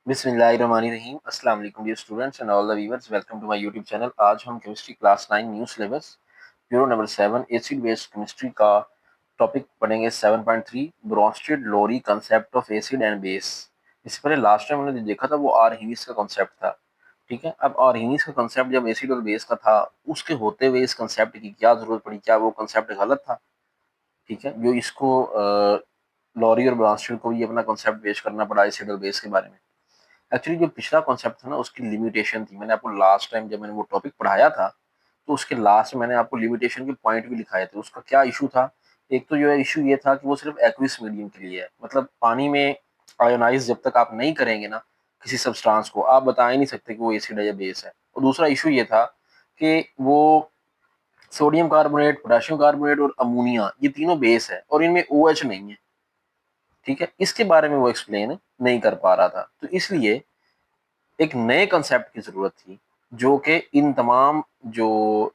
बिस्मिल्लाहिर्रहमानिर्रहीम अस्सलाम वालेकुम dear students and all the viewers, welcome to my YouTube channel. आज हम केमिस्ट्री क्लास 9 न्यू सिलेबस यूरो नंबर 7 एसिड बेस्ड केमिस्ट्री का टॉपिक पढ़ेंगे 7.3 Bronsted Lowry concept of acid and base. इससे पहले लास्ट टाइम हमने जो देखा था वो आर्हीनियस का कॉन्सेप्ट था। ठीक है, अब आर्हीनियस का कॉन्सेप्ट जब एसिड और बेस का था, उसके होते हुए इस कॉन्सेप्ट की क्या जरूरत पड़ी, क्या वो कॉन्सेप्ट गलत था? ठीक है, जो इसको लॉरी और ब्रोंस्टेड को ये अपना कॉन्सेप्ट पेश करना पड़ा एसिड और बेस के बारे में। एक्चुअली जो पिछला कॉन्सेप्ट था ना, उसकी लिमिटेशन थी। मैंने आपको लास्ट टाइम जब मैंने वो टॉपिक पढ़ाया था, तो उसके लास्ट में मैंने आपको लिमिटेशन के पॉइंट भी लिखाए थे। उसका क्या इशू था? एक तो जो है इशू ये था कि वो सिर्फ एक्विस मीडियम के लिए है, मतलब पानी में आयोनाइज जब तक आप नहीं करेंगे ना किसी सब्सटेंस को, आप बता ही नहीं सकते कि वो एसिड है या बेस है। और दूसरा इशू ये था कि वो सोडियम कार्बोनेट, पोटेशियम कार्बोनेट और अमोनिया, ये तीनों बेस है और इनमें OH नहीं है। ठीक है, इसके बारे में वो एक्सप्लेन नहीं कर पा रहा था, तो इसलिए एक नए कॉन्सेप्ट की जरूरत थी जो कि इन तमाम जो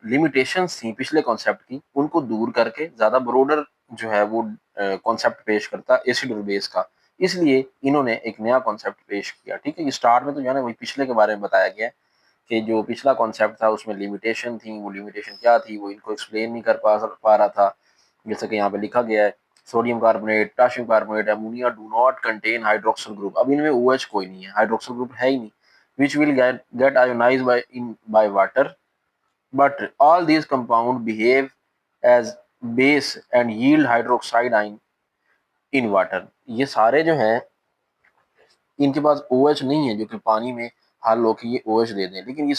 लिमिटेशंस थी पिछले कॉन्सेप्ट की, उनको दूर करके ज्यादा ब्रोडर जो है वो कॉन्सेप्ट पेश करता एसिड और बेस का। इसलिए इन्होंने एक नया कॉन्सेप्ट पेश किया। ठीक है, ये स्टार्ट में तो जो है ना वही पिछले के बारे में बताया गया है कि जो पिछला कॉन्सेप्ट था उसमें लिमिटेशन थी, वो लिमिटेशन क्या थी वो इनको एक्सप्लेन नहीं कर पा रहा था। जैसे कि यहाँ पे लिखा गया है, sodium carbonate, potassium carbonate, ammonia do not contain hydroxyl group. अब इनमें OH कोई नहीं है, हाइड्रोक्सल ग्रुप है ही नहीं, which will get ionized by water, but all these compounds behave as base and yield hydroxide ion in water। ये सारे जो हैं इनके पास OH नहीं है जो कि पानी में हल होकर ये OH दे दें, लेकिन ये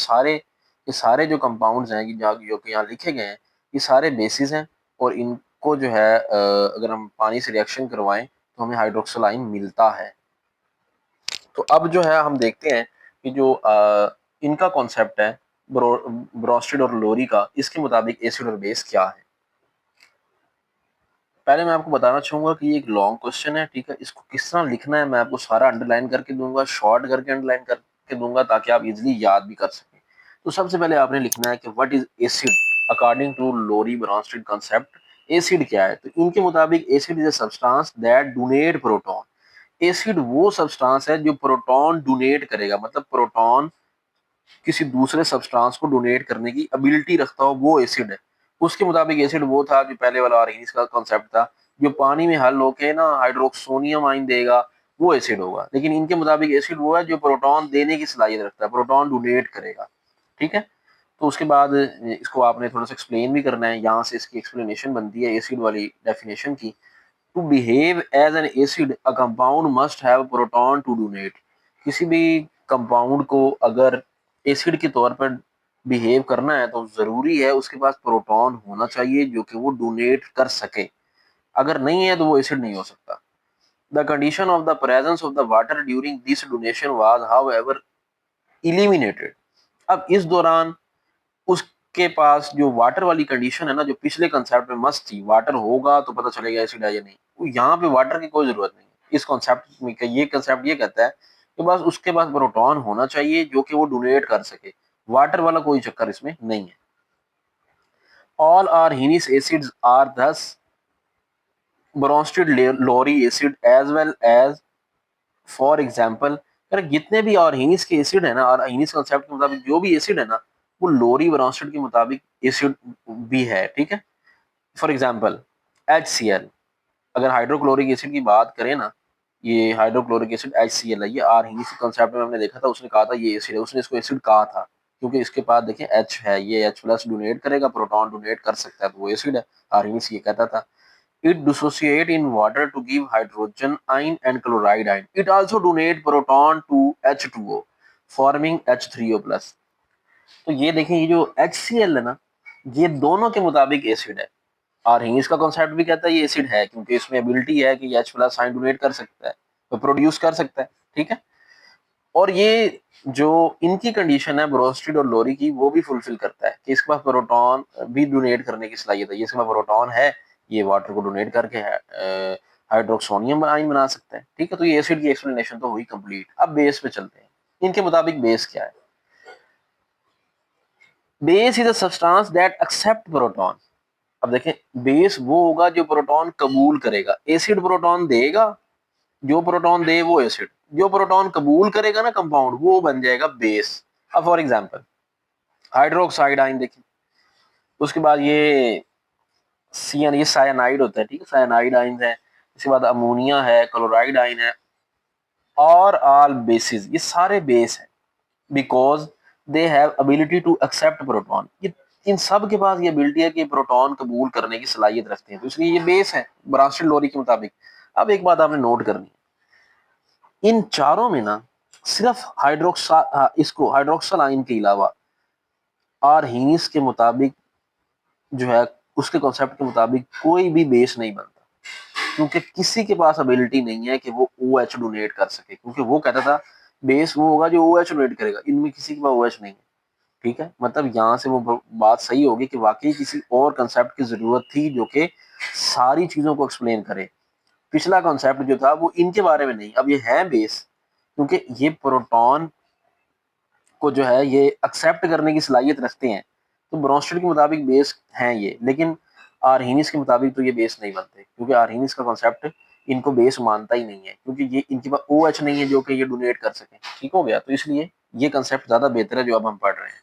सारे जो कंपाउंड्स हैं जो कि यहाँ लिखे गए हैं, ये सारे बेसिस हैं और इनको जो है अगर हम पानी से रिएक्शन करवाएं तो हमें हाइड्रोक्सल आयन मिलता है। तो अब जो है हम देखते हैं कि जो इनका कॉन्सेप्ट है ब्रोस्टेड और लोरी का, इसके मुताबिक एसिड और बेस क्या है। पहले मैं आपको बताना चाहूंगा कि ये एक लॉन्ग क्वेश्चन है। ठीक है, इसको किस तरह लिखना है मैं आपको सारा अंडरलाइन करके दूंगा, शॉर्ट करके अंडरलाइन करके दूंगा ताकि आप इजिली याद भी कर सकें। तो सबसे पहले आपने लिखना है कि what is acid according to Lowry Bronsted concept. Acid क्या है? तो इनके मुताबिक acid is a substance that donate proton. Acid वो सब्सटेंस है जो प्रोटॉन डोनेट करेगा, मतलब प्रोटॉन किसी दूसरे सब्सटेंस को डोनेट करने की एबिलिटी रखता हो, वो एसिड है। उसके मुताबिक एसिड वो था जो पहले वाला आर्सेनिक का कॉन्सेप्ट था, जो पानी में हल होके ना हाइड्रोक्सोनियम आयन देगा, वो एसिड होगा। लेकिन इनके मुताबिक एसिड वो है जो प्रोटॉन देने की सलाहियत रखता है, प्रोटॉन डोनेट करेगा। ठीक है, तो उसके बाद इसको आपने थोड़ा सा एक्सप्लेन भी करना है। यहाँ से इसकी एक्सप्लेनेशन बनती है एसिड वाली डेफिनेशन की। To behave as an acid a compound must have proton to donate. किसी भी कंपाउंड को अगर एसिड के तौर पर बिहेव करना है तो जरूरी है उसके पास प्रोटॉन होना चाहिए जो कि वो डोनेट कर सके। अगर नहीं है तो वो एसिड नहीं हो सकता। The condition of the presence of the water during this donation was however eliminated. अब इस दौरान उसके पास जो वाटर वाली कंडीशन है ना, जो पिछले कंसेप्ट में मस्त थी, वाटर होगा तो पता चलेगा एसिड है या नहीं, तो यहाँ पे वाटर की कोई जरूरत नहीं है। इस कॉन्सेप्ट में ये कंसेप्ट ये कहता है कि बस उसके पास प्रोटॉन होना चाहिए जो कि वो डोनेट कर सके। वाटर वाला कोई चक्कर इसमें नहीं है। All arsenic acids are thus Bronsted Lowry acid as well as, for example, अगर जितने भी आर्सेनिक के एसिड है ना, आर्सेनिक कंसेप्ट के मुताबिक जो भी एसिड है ना, वो लोरी ब्रोंस्टेड के मुताबिक एसिड भी है। ठीक है, फॉर एग्जाम्पल HCl, अगर हाइड्रोक्लोरिक एसिड की बात करें ना, ये हाइड्रोक्लोरिक एसिड HCl है, ये आर्सेनिक कंसेप्ट में हमने देखा था, उसने कहा था ये एसिड है, उसने इसको एसिड कहा था क्योंकि इसके पास देखें H है, ये H प्लस डोनेट करेगा, प्रोटॉन डोनेट कर सकता है, तो वो एसिड है। आर्सेनिक ये कहता था। It dissociate in water to give hydrogen ion and chloride ion. It also donate proton to H2O, forming H3O plus। तो ये देखें, ये जो HCl है ना, ये दोनों के मुताबिक एसिड है। और इसका कॉन्सेप्ट भी कहता है ये एसिड है क्योंकि इसमें एबिलिटी है कि H प्लस आयन डोनेट कर सकता है, तो प्रोड्यूस कर सकता है। ठीक है, और ये जो इनकी कंडीशन है ब्रोस्टेड और लोरी की, वो भी फुलफिल करता है कि इसके पास प्रोटॉन भी डोनेट करने की सलाहियत है। ये इसके पास प्रोटॉन है, ये वाटर को डोनेट करके हाइड्रोक्सोनियम आयन बना सकता है। ठीक है, तो ये एसिड की एक्सप्लेनेशन तो हुई कंप्लीट। अब बेस पे चलते हैं। इनके मुताबिक बेस क्या है? Base is a substance that accept proton. अब देखें, बेस वो होगा जो प्रोटॉन कबूल करेगा। एसिड प्रोटॉन देगा, जो प्रोटॉन दे वो एसिड, जो प्रोटॉन कबूल करेगा ना कंपाउंड, वो बन जाएगा बेस। अब फॉर एग्जांपल हाइड्रोक्साइड आइन देखिए, उसके बाद ये CN, ये साइनाइड होता है, ठीक है, साइनाइड आइन है, इसके बाद अमोनिया है, क्लोराइड आइन है, और ऑल बेसिस, ये सारे बेस हैं, because they have ability to accept proton. ये इन सब के पास ये एबिलिटी है कि प्रोटॉन कबूल करने की सलाहियत रखते हैं, तो इसलिए ये बेस है ब्रांस्टेड लोरी के मुताबिक। अब एक बात आपने नोट करनी है, इन चारों में ना सिर्फ इसको हाइड्रोक्सल आइन के अलावा आर्हीनिस के मुताबिक जो है, उसके कॉन्सेप्ट के मुताबिक कोई भी बेस नहीं बनता, क्योंकि किसी के पास एबिलिटी नहीं है कि वो OH डोनेट कर सके, क्योंकि वो कहता था बेस वो होगा जो OH डोनेट करेगा, इनमें किसी के पास OH नहीं है। ठीक है, मतलब यहाँ से वो बात सही होगी कि वाकई किसी और कंसेप्ट की जरूरत थी जो कि सारी चीजों को एक्सप्लेन करे। पिछला कॉन्सेप्ट जो था वो इनके बारे में नहीं, अब ये है बेस, क्योंकि ये प्रोटॉन को जो है ये एक्सेप्ट करने की सलाहियत रखते हैं, तो ब्रोंस्टेड के मुताबिक बेस हैं ये, लेकिन आर्हीनिस के मुताबिक तो ये बेस नहीं बनते, क्योंकि आर्हीनिस का कॉन्सेप्ट इनको बेस मानता ही नहीं है, क्योंकि ये इनके पास OH नहीं है जो कि ये डोनेट कर सके। ठीक हो गया, तो इसलिए ये कंसेप्ट ज्यादा बेहतर है जो अब हम पढ़ रहे हैं।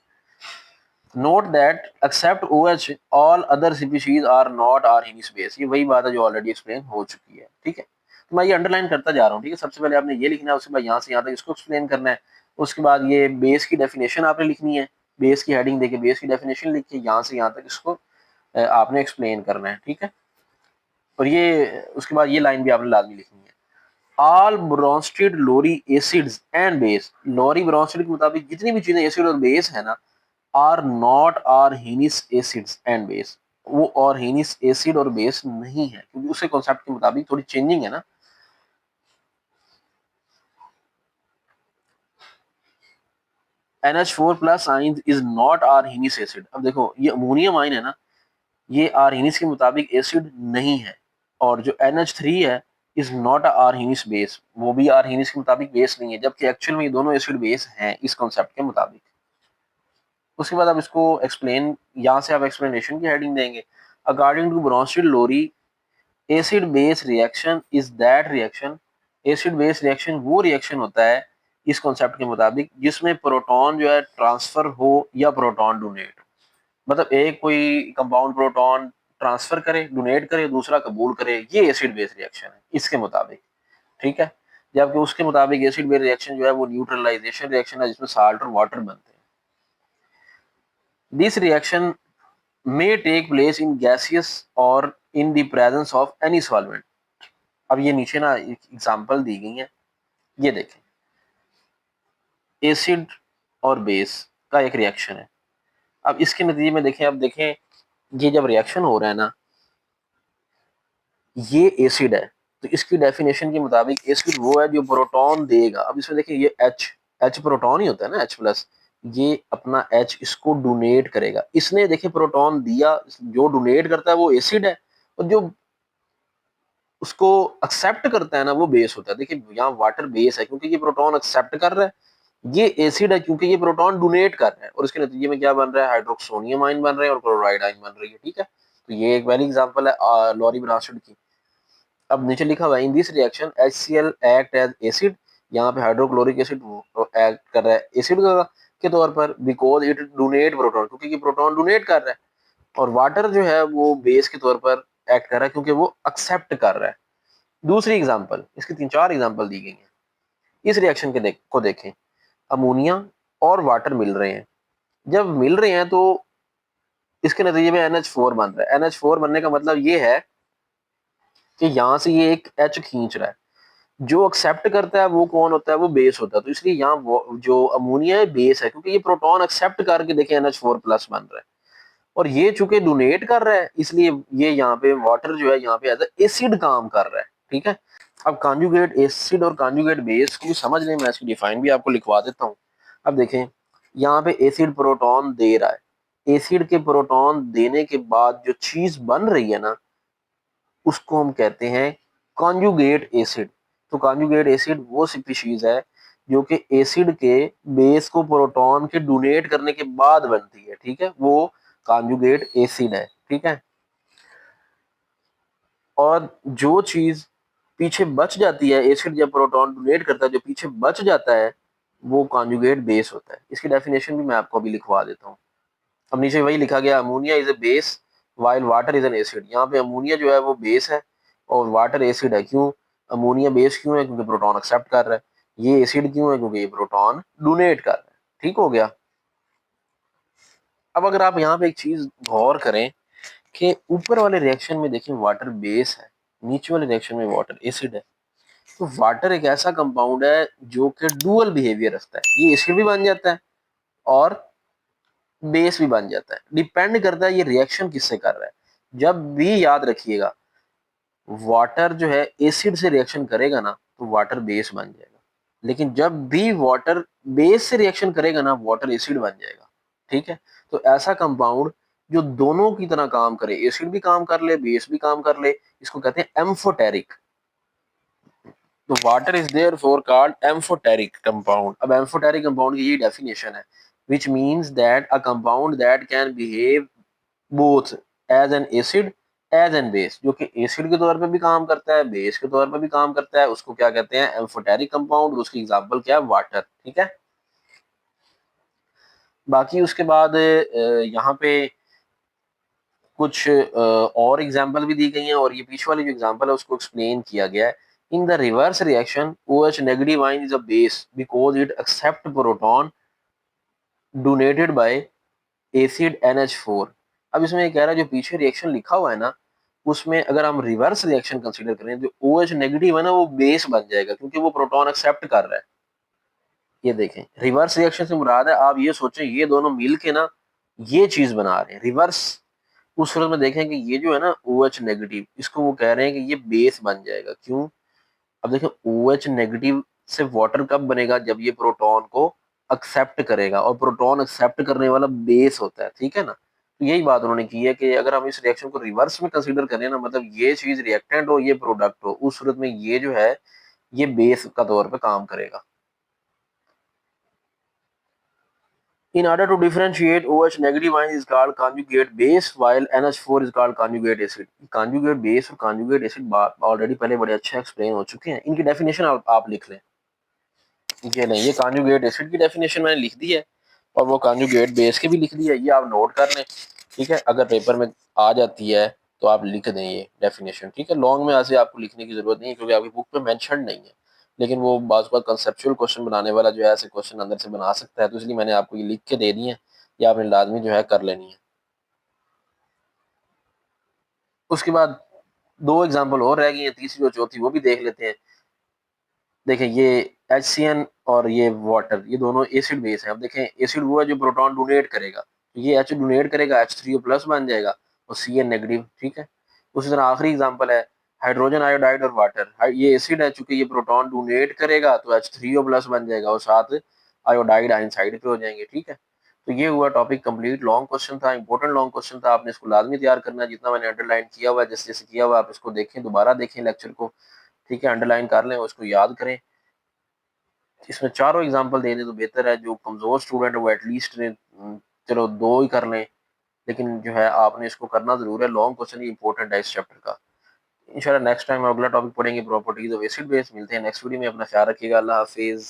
Note that except OH all other species are not Arrhenius base, ये वही बात है जो ऑलरेडी एक्सप्लेन हो चुकी है। ठीक है, तो मैं ये अंडरलाइन करता जा रहा हूँ। ठीक है, सबसे पहले आपने ये लिखना है, उसके बाद यहाँ से यहाँ तक इसको एक्सप्लेन करना है, उसके बाद ये बेस की डेफिनेशन आपने लिखनी है, बेस की हेडिंग देके बेस की डेफिनेशन लिख के यहाँ से यहाँ तक इसको आपने एक्सप्लेन करना है। ठीक है, और ये उसके बाद ये लाइन भी आपने लाजमी लिखनी है, all Bronsted Lowry acids and base, Lowry Bronsted के मुताबिक जितनी भी चीजें एसिड और बेस है ना, are not Arrhenius acids and base, वो आर्हीनिस एसिड और बेस नहीं है, क्योंकि उसके कॉन्सेप्ट के मुताबिक थोड़ी चेंजिंग है ना। NH4+ आइन इज नॉट आर्हीनिस एसिड। अब देखो ये अमोनियम आइन है ना, ये आर्हीनिस के मुताबिक एसिड नहीं है, और जो NH3 है इज नॉट आर्हीनिस बेस, वो भी आर्हीनिस के मुताबिक बेस नहीं है, जबकि एक्चुअल में ये दोनों एसिड बेस हैं इस कॉन्सेप्ट के मुताबिक। उसके बाद आप इसको एक्सप्लेन, यहाँ से आप एक्सप्लेनेशन की हेडिंग देंगे, according to Bronsted Lowry acid base reaction is that reaction, acid base reaction वो रिएक्शन होता है इस कॉन्सेप्ट के मुताबिक जिसमें प्रोटॉन जो है ट्रांसफर हो या प्रोटॉन डोनेट, मतलब एक कोई कंपाउंड प्रोटॉन ट्रांसफर करे, डोनेट करे, दूसरा कबूल करे, ये एसिड बेस रिएक्शन है इसके मुताबिक। ठीक है, जबकि उसके मुताबिक एसिड बेस रिएक्शन जो है वो न्यूट्रलाइजेशन रिएक्शन है, जिसमें साल्ट और वाटर बनते हैं। This reaction may take place in gaseous or in the presence of any solvent। अब ये नीचे ना एग्जांपल दी गई है, ये देखें, एसिड और बेस का एक रिएक्शन है। अब इसके नतीजे में देखें, अब देखें ये जब रिएक्शन हो रहा है ना, ये एसिड है, तो इसकी डेफिनेशन के मुताबिक एसिड वो है जो प्रोटॉन देगा। अब इसमें देखिए ये H प्रोटॉन ही होता है ना, H+, ये अपना H इसको डोनेट करेगा, इसने देखिए प्रोटॉन दिया, जो डोनेट करता है वो एसिड है, और जो उसको एक्सेप्ट करता है ना वो बेस होता है। देखिए यहाँ वाटर बेस है क्योंकि ये प्रोटॉन एक्सेप्ट कर रहा है, ये एसिड है क्योंकि ये प्रोटॉन डोनेट कर रहा है, और इसके नतीजे में क्या बन रहा है, हाइड्रोक्सोनियम आइन बन रहे हैं और क्लोराइड आइन बन रही है। ठीक है, तो ये एक वेल एग्जांपल है लोरी ब्रांस्टेड की। अब नीचे लिखा हुआ है in this reaction HCl act as acid, यहाँ पे हाइड्रोक्लोरिक एसिड एक्ट कर रहा है एसिड के तौर पर, बिकॉज इट डोनेट प्रोटॉन, क्योंकि ये प्रोटॉन डोनेट कर रहा है, और वाटर जो है वो बेस के तौर पर एक्ट कर रहा है क्योंकि वो एक्सेप्ट कर रहा है। दूसरी एग्जांपल, इसकी 3-4 एग्जांपल दी गई हैं। इस रिएक्शन के को देखें, अमोनिया और वाटर मिल रहे हैं, जब मिल रहे हैं तो इसके नतीजे में NH4 बन रहा है। NH4 बनने का मतलब ये है कि यहाँ से ये एक H खींच रहा है, जो एक्सेप्ट करता है वो कौन होता है, वो बेस होता है, तो इसलिए यहाँ जो अमोनिया है बेस है, क्योंकि ये प्रोटॉन एक्सेप्ट करके देखें NH4+ बन रहा है, और ये चूंकि डोनेट कर रहा है इसलिए ये यहाँ पे वाटर जो है यहाँ पे एज एसिड काम कर रहा है। ठीक है, अब कॉन्जुगेट एसिड और कॉन्जुगेट बेस को समझ लें, मैं इसकी डिफाइन भी आपको लिखवा देता हूँ। अब देखें यहाँ पे एसिड प्रोटॉन दे रहा है, एसिड के प्रोटॉन देने के बाद जो चीज बन रही है ना, उसको हम कहते हैं कॉन्जुगेट एसिड। तो कॉन्जुगेट एसिड वो स्पीशीज है जो कि एसिड के बेस को प्रोटॉन के डोनेट करने के बाद बनती है। ठीक है, वो कॉन्जुगेट एसिड है। ठीक है, और जो चीज पीछे बच जाती है, एसिड जब प्रोटॉन डोनेट करता है, जो पीछे बच जाता है वो कॉन्जुगेट बेस होता है। इसकी डेफिनेशन भी मैं आपको अभी लिखवा देता हूँ। अब नीचे वही लिखा गया, ammonia is a base while water is an acid. यहाँ पे अमोनिया जो है वो बेस है और वाटर एसिड है। क्यों अमोनिया बेस क्यों है? क्योंकि प्रोटॉन एक्सेप्ट कर रहा है। ये एसिड क्यों है? क्योंकि ये प्रोटॉन डोनेट कर रहा है। ठीक हो गया। अब अगर आप यहाँ पे एक चीज गौर करें कि ऊपर वाले रिएक्शन में देखें वाटर बेस है, नीचे वाले रिएक्शन में वाटर एसिड है। तो वाटर एक ऐसा कंपाउंड है जो कि डुअल बिहेवियर रखता है, ये एसिड भी बन जाता है और बेस भी बन जाता है। डिपेंड करता है ये रिएक्शन किससे कर रहा है। जब भी याद रखिएगा वाटर जो है एसिड से रिएक्शन करेगा ना तो वाटर बेस बन जाएगा, लेकिन जब भी वाटर बेस से रिएक्शन करेगा ना वाटर एसिड बन जाएगा। ठीक है। तो ऐसा कंपाउंड जो दोनों की तरह काम करे, एसिड भी काम कर ले बेस भी काम कर ले, इसको कहते हैं एम्फोटेरिक। तो water is therefore called amphoteric compound. अब एम्फोटेरिक कंपाउंड की यही डेफिनेशन है, which means that a compound that can behave both as an acid as an base. जो कि एसिड के तौर पे भी काम करता है बेस के तौर पे भी काम करता है, उसको क्या कहते हैं? Amphoteric compound. उसकी एग्जांपल क्या है? वाटर। ठीक है। बाकी उसके बाद यहाँ पे कुछ और एग्जांपल भी दी गई हैं और ये पीछे वाली जो एग्जांपल है उसको एक्सप्लेन किया गया है। In the reverse reaction OH negative ion is a base because it accept proton donated by acid NH4। अब इसमें ये कह रहा है जो पीछे रिएक्शन लिखा हुआ है ना उसमें अगर हम रिवर्स रिएक्शन कंसीडर करें तो OH नेगेटिव है ना वो बेस बन जाएगा क्योंकि वो प्रोटॉन एक्सेप्ट कर रहा है। ये देखें रिवर्स रिएक्शन से मुराद है, आप ये सोचें ये दोनों मिल के ना ये चीज बना रहे हैं रिवर्स। उस सूरत में देखें कि ये जो है ना OH नेगेटिव इसको वो कह रहे हैं कि ये बेस बन जाएगा। क्यों? अब देखें OH नेगेटिव से वाटर कब बनेगा? जब ये प्रोटॉन को एक्सेप्ट करेगा और प्रोटॉन एक्सेप्ट करने वाला बेस होता है। ठीक है ना। तो यही बात उन्होंने की है कि अगर हम इस रिएक्शन को रिवर्स में कंसीडर करें ना, मतलब ये चीज रिएक्टेंट हो ये प्रोडक्ट हो, उस सूरत में ये जो है ये बेस का तौर पे काम करेगा। In order to differentiate, OH negative ion is called conjugate base, while NH4 is called conjugate acid. Conjugate base और conjugate acid ऑलरेडी पहले बड़े अच्छे एक्सप्लेन हो चुके हैं। इनकी डेफिनेशन आप लिख लें। ये नहीं, ये conjugate acid की डेफिनेशन मैंने लिख दी है और वो conjugate base की भी लिख दी है, ये आप नोट कर लें। ठीक है। अगर पेपर में आ जाती है तो आप लिख दें ये डेफिनेशन। ठीक है। लॉन्ग में ऐसे आपको लिखने की जरूरत नहीं है क्योंकि आपकी बुक में मेंशन नहीं है, लेकिन वो बाज़ बात कंसेप्चुअल क्वेश्चन बनाने वाला जो है ऐसे क्वेश्चन अंदर से बना सकता है, तो इसलिए मैंने आपको ये लिख के दे दी है, ये आपने लाजमी जो है कर लेनी है। उसके बाद दो एग्जाम्पल और रह गई हैं, तीसरी और चौथी वो भी देख लेते हैं। देखें ये HCN और ये वाटर ये दोनों एसिड बेस है। अब देखें एसिड वो है जो प्रोटॉन डोनेट करेगा, तो ये H डोनेट करेगा H3O प्लस बन जाएगा और Cn नेगेटिव। ठीक है। उसी तरह आखिरी एग्जांपल है हाइड्रोजन आयोडाइड और वाटर। ये एसिड है, चूंकि ये प्रोटॉन डोनेट करेगा तो H3O प्लस बन जाएगा और साथ आयोडाइड आयन साइड पे हो जाएंगे। ठीक है। तो ये हुआ टॉपिक कंप्लीट। लॉन्ग क्वेश्चन था, इंपॉर्टेंट लॉन्ग क्वेश्चन था, आपने इसको लाजमी तैयार करना है। जितना मैंने अंडरलाइन किया हुआ है जैसे जैसे किया हुआ आप इसको देखें, दोबारा देखें लेक्चर को। ठीक है। अंडरलाइन कर लें और इसको याद करें। इसमें चारों एग्जांपल दे दें तो बेहतर है। जो कमजोर स्टूडेंट है वो एटलीस्ट चलो दो ही कर लें, लेकिन जो है आपने इसको करना जरूर है। लॉन्ग क्वेश्चन ही इंपॉर्टेंट है इस चैप्टर का। इंशाल्लाह नेक्स्ट टाइम अगला टॉपिक पढ़ेंगे प्रॉपर्टीज ऑफ एसिड बेस। मिलते हैं नेक्स्ट वीडियो में। अपना ख्याल रखिएगा। अल्लाह हाफिज।